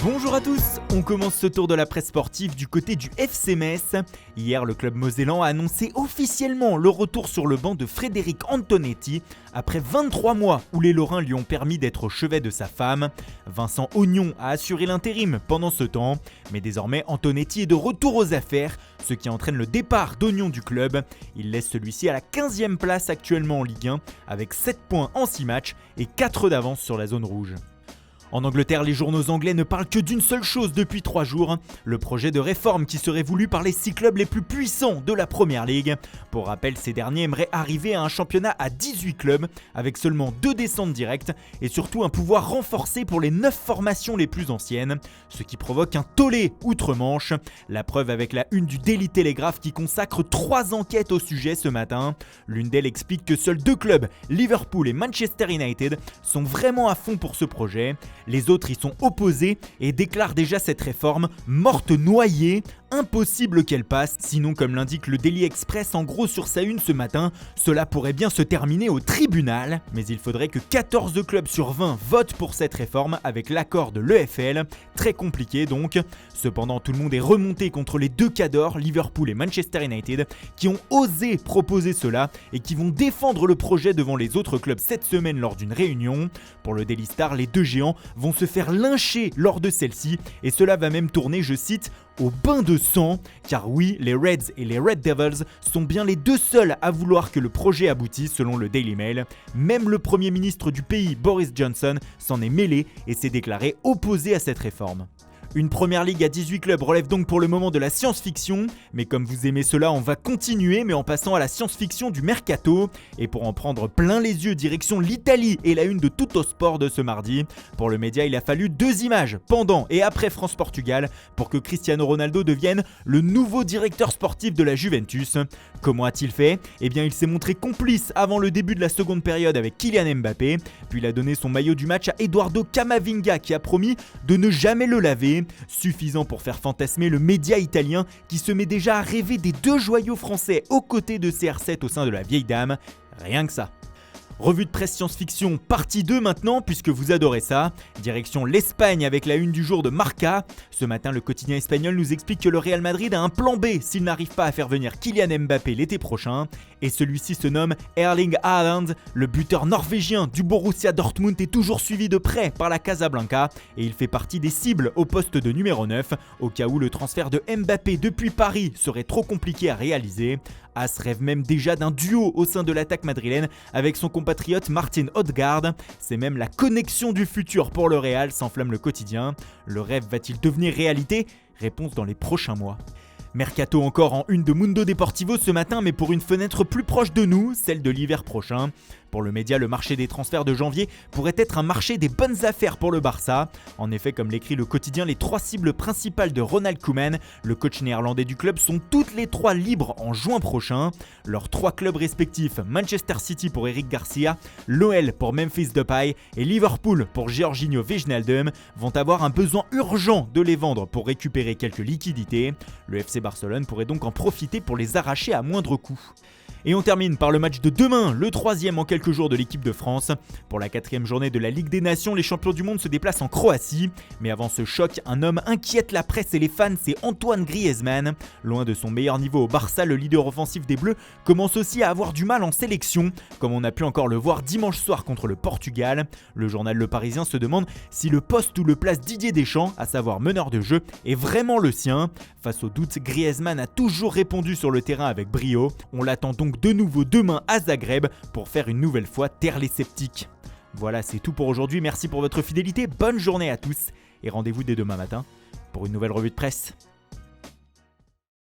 Bonjour à tous, on commence ce tour de la presse sportive du côté du FC Metz. Hier, le club mosellan a annoncé officiellement le retour sur le banc de Frédéric Antonetti après 23 mois où les Lorrains lui ont permis d'être au chevet de sa femme. Vincent Ognon a assuré l'intérim pendant ce temps, mais désormais Antonetti est de retour aux affaires, ce qui entraîne le départ d'Ognon du club. Il laisse celui-ci à la 15e place actuellement en Ligue 1 avec 7 points en 6 matchs et 4 d'avance sur la zone rouge. En Angleterre, les journaux anglais ne parlent que d'une seule chose depuis 3 jours, le projet de réforme qui serait voulu par les 6 clubs les plus puissants de la Premier League. Pour rappel, ces derniers aimeraient arriver à un championnat à 18 clubs, avec seulement 2 descentes directes et surtout un pouvoir renforcé pour les 9 formations les plus anciennes, ce qui provoque un tollé outre-Manche. La preuve avec la une du Daily Telegraph qui consacre 3 enquêtes au sujet ce matin. L'une d'elles explique que seuls 2 clubs, Liverpool et Manchester United, sont vraiment à fond pour ce projet. Les autres y sont opposés et déclarent déjà cette réforme morte noyée, impossible qu'elle passe, sinon comme l'indique le Daily Express en gros sur sa une ce matin, cela pourrait bien se terminer au tribunal, mais il faudrait que 14 clubs sur 20 votent pour cette réforme avec l'accord de l'EFL, très compliqué donc. Cependant tout le monde est remonté contre les 2 cadors, Liverpool et Manchester United, qui ont osé proposer cela et qui vont défendre le projet devant les autres clubs cette semaine lors d'une réunion. Pour le Daily Star, les 2 géants vont se faire lyncher lors de celle-ci et cela va même tourner, je cite, au bain de sang, car oui, les Reds et les Red Devils sont bien les 2 seuls à vouloir que le projet aboutisse selon le Daily Mail. Même le Premier ministre du pays, Boris Johnson, s'en est mêlé et s'est déclaré opposé à cette réforme. Une première ligue à 18 clubs relève donc pour le moment de la science-fiction, mais comme vous aimez cela, on va continuer mais en passant à la science-fiction du mercato. Et pour en prendre plein les yeux, direction l'Italie et la une de Tuttosport de ce mardi. Pour le média, il a fallu 2 images pendant et après France-Portugal pour que Cristiano Ronaldo devienne le nouveau directeur sportif de la Juventus. Comment a-t-il fait ? Eh bien, il s'est montré complice avant le début de la seconde période avec Kylian Mbappé, puis il a donné son maillot du match à Eduardo Camavinga qui a promis de ne jamais le laver. Suffisant pour faire fantasmer le média italien qui se met déjà à rêver des 2 joyaux français aux côtés de CR7 au sein de la vieille dame. Rien que ça. Revue de presse science-fiction partie 2 maintenant puisque vous adorez ça. Direction l'Espagne avec la une du jour de Marca. Ce matin, le quotidien espagnol nous explique que le Real Madrid a un plan B s'il n'arrive pas à faire venir Kylian Mbappé l'été prochain. Et celui-ci se nomme Erling Haaland. Le buteur norvégien du Borussia Dortmund est toujours suivi de près par la Casablanca et il fait partie des cibles au poste de numéro 9 au cas où le transfert de Mbappé depuis Paris serait trop compliqué à réaliser. As rêve même déjà d'un duo au sein de l'attaque madrilène avec son compatriote Martin Odegaard. C'est même la connexion du futur pour le Real, s'enflamme le quotidien. Le rêve va-t-il devenir réalité ? Réponse dans les prochains mois. Mercato encore en une de Mundo Deportivo ce matin, mais pour une fenêtre plus proche de nous, celle de l'hiver prochain. Pour le média, le marché des transferts de janvier pourrait être un marché des bonnes affaires pour le Barça. En effet, comme l'écrit le quotidien, les 3 cibles principales de Ronald Koeman, le coach néerlandais du club, sont toutes les 3 libres en juin prochain. Leurs 3 clubs respectifs, Manchester City pour Eric Garcia, l'OL pour Memphis Depay et Liverpool pour Georginio Wijnaldum, vont avoir un besoin urgent de les vendre pour récupérer quelques liquidités. Le FC Barcelone pourrait donc en profiter pour les arracher à moindre coût. Et on termine par le match de demain, le 3e en quelques jours de l'équipe de France. Pour la 4e journée de la Ligue des Nations, les champions du monde se déplacent en Croatie. Mais avant ce choc, un homme inquiète la presse et les fans, c'est Antoine Griezmann. Loin de son meilleur niveau au Barça, le leader offensif des Bleus commence aussi à avoir du mal en sélection, comme on a pu encore le voir dimanche soir contre le Portugal. Le journal Le Parisien se demande si le poste où le place Didier Deschamps, à savoir meneur de jeu, est vraiment le sien. Face au doute, Griezmann a toujours répondu sur le terrain avec brio. On l'attend donc de nouveau demain à Zagreb pour faire une nouvelle fois taire les sceptiques. Voilà, c'est tout pour aujourd'hui. Merci pour votre fidélité. Bonne journée à tous et rendez-vous dès demain matin pour une nouvelle revue de presse.